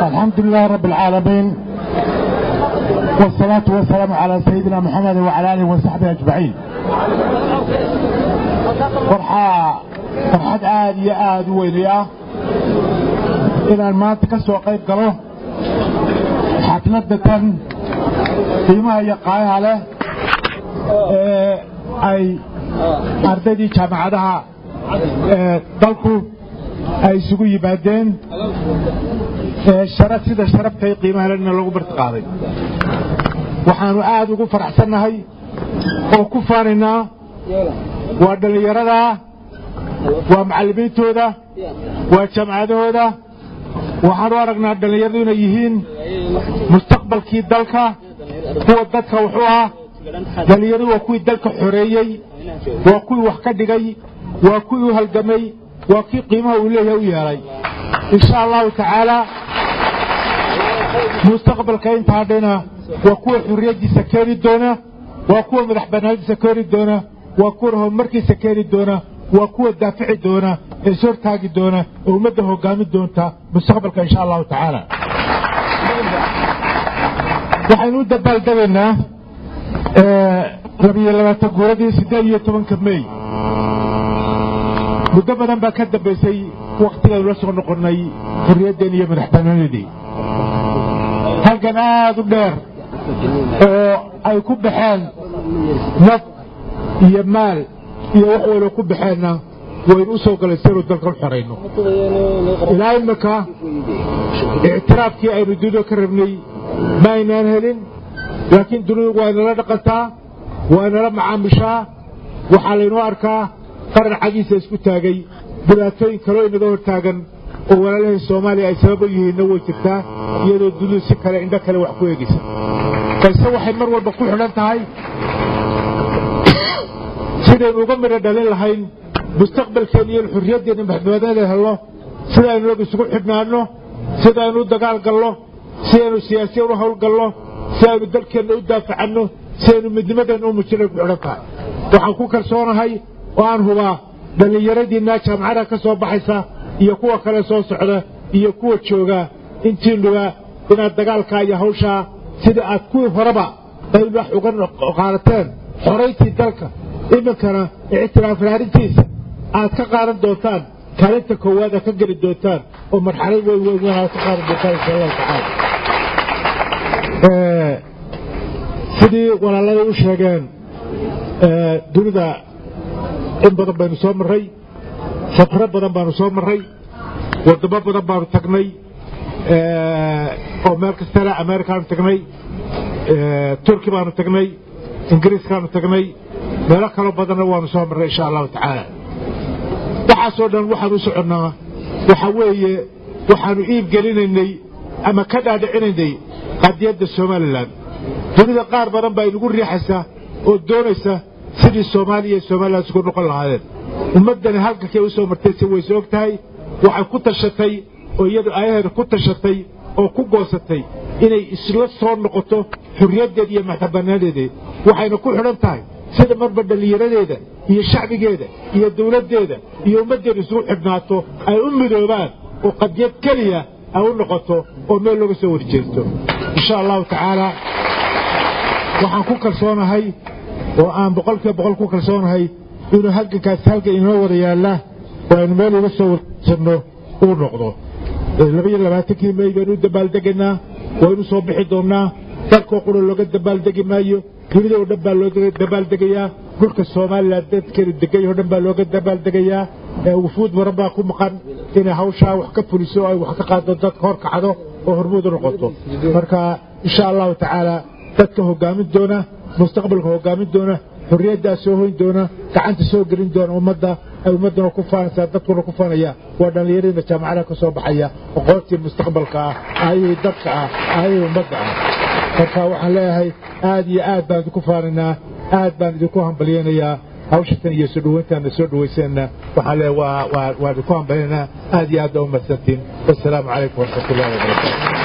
الحمد لله رب العالمين والصلاة والسلام على سيدنا محمد وعلى آله وصحبه أجمعين. فرحة عاد يا عاد ويليا إلى ما تكسوا قيب قالوا حفلة فيما يقعها له أي أرددي جامعتها دلكو أي سقوي بعدين شرف سيدا شرفتي قيمة لنا لو برتقاضي وحانو عاد وقو فرحسنا هاي وكفارنا ودليرنا ومعلمينتو ده وجمعاتو ده وحانو أرقنا دليرنا يهين مستقبل كي دالكا هو الدادك وحوها دليرنا وكوي دالك حريي وكوي وحكدقي وكوي هالقمي وكي قيمة وليه ويهاري إن شاء الله تعالى مستقبل كاين تعدينا وكوه حرية سكاري الدونة وكوه مدح بنادي سكاري الدونة وكوه مركي سكاري الدونة وكوه دافع الدونة إنسور تاقي الدونة ومده قام الدونة مستقبل إن شاء الله تعالى وحينو دبال دبنا ربي الله تقول دي سداية 8 كمي مدبنا بكدب بيسي وقتها الرسول نقرني حرية دينية مدح بنادي halkan aad u dheer oo ay ku baxeen naf iyo maal iyo wax wada ku baxeenna waynu u soo galay siro dalka xoreyno ilaa imaka i'tiraafkii aynu dunida ka rabnay ma aynaan helin laakiin dunidu waa nala dhaqantaa waa nala macaamishaa waxaa laynoo arkaa qaran cagiisa isku taagay dhibaatooyin kaloo inaga hortaagan oo walaalahii Soomaaliya ay sabab u yihiin way jirtaa iyadoo dunidu si kale indha kale wax ku eegaysa balse waxay mar walba ku xidhan tahay sidaynu uga mira dhalin lahayn mustaqbalkeena iyo xurriyadeena maxduudadeeda helo sidaynu isugu xidhnaano sidaynu dagaal galno sidaynu siyaasiyad u hawl galno sidaynu dalkeena u daafacno sidaynu midnimadeena u muujino ku xidhan tahay waxaan ku kalsoonahay oo aan hubaa dhalinyaradiina jaamacada ka soo baxaysa iyo kuwa kale soo socda iyo kuwa jooga intiinuba inaad dagaalka iyo hawsha sida aad ku horaba qayb wax uga qaadateen xoreyntii dalka iminkana i'tiraaf raarintiisa aad ka qaadan doontaan kaalinta koowaad ka geli doontaan oo marxalad weyn ka qaadan doontaan insha Allah taala sidii walaalada u sheegeen dunida in badan baynu soo maray safar badan baanu soo maray wadamo badan baanu tagnay oo meel kasta Amerikaan tagnay Turki baanu tagnay Ingiriiskaanu tagnay meelo kale badan waanu soo maray insha Allah taala waxa soo dhan waxaan u soconaa waxa weeye waxaanu iib gelinaynay ama ka dhaadhicinaynay qadiyada Soomaaliland dunida qaar badan baa inagu riixaysa oo doonaysa sidii Soomaaliya isku noqon lahaayeen ummadana halkay u soo martay si way soo ogtahay waxay ku tashatay oo iyadu ayaheeda ku tashatay oo ku goosatay inay isla soo noqoto xurriyadeeda iyo maxtabanadeeda waxayna ku xidhan tahay sida marba dhalinyaradeeda iyo shacbigeeda iyo dawladeeda iyo ummadeeda isugu xidhnaato ay u midoobaan oo qadiyad kaliya ay u noqoto oo meel looga soo warjeesto insha Allah taala waxaan ku kalsoonahay oo aan 100% ku kalsoonahay inuu halkaas inoo wada yaala oo aan meel uga soo warjeedno uu noqdo 22 May baynu dabaaldegna waynu soo bixi doonaa dalka qoro looga dabaaldegi maayo dunida oo dhan baa looga dabaaldegayaa dhulka Soomaaliland dadkeedu degay oo dhan baa looga dabaaldegayaa wufuud warba ku maqan in hawsha wax ka fuliso ay wax ka qaado dadka hor kacdo oo hormuud noqoto marka insha Allah taala dadka hogaamin doona mustaqbalka hogaamin doona حرية سوهين دونا كعنت سو جرين دونا ومدنا كفان سادتنا كفانيا ودليرين الجامعة كسب حيا وقوتي المستقبل أي دفع أي مدة فكوا عليها هذه بعد كفارنا بعد كوهم بليانيا أو شتى يسدوين كان يسدوين سنة وحلا وكوهم بلينا هذه دوم السنتين والسلام عليكم ورحمة الله وبركاته.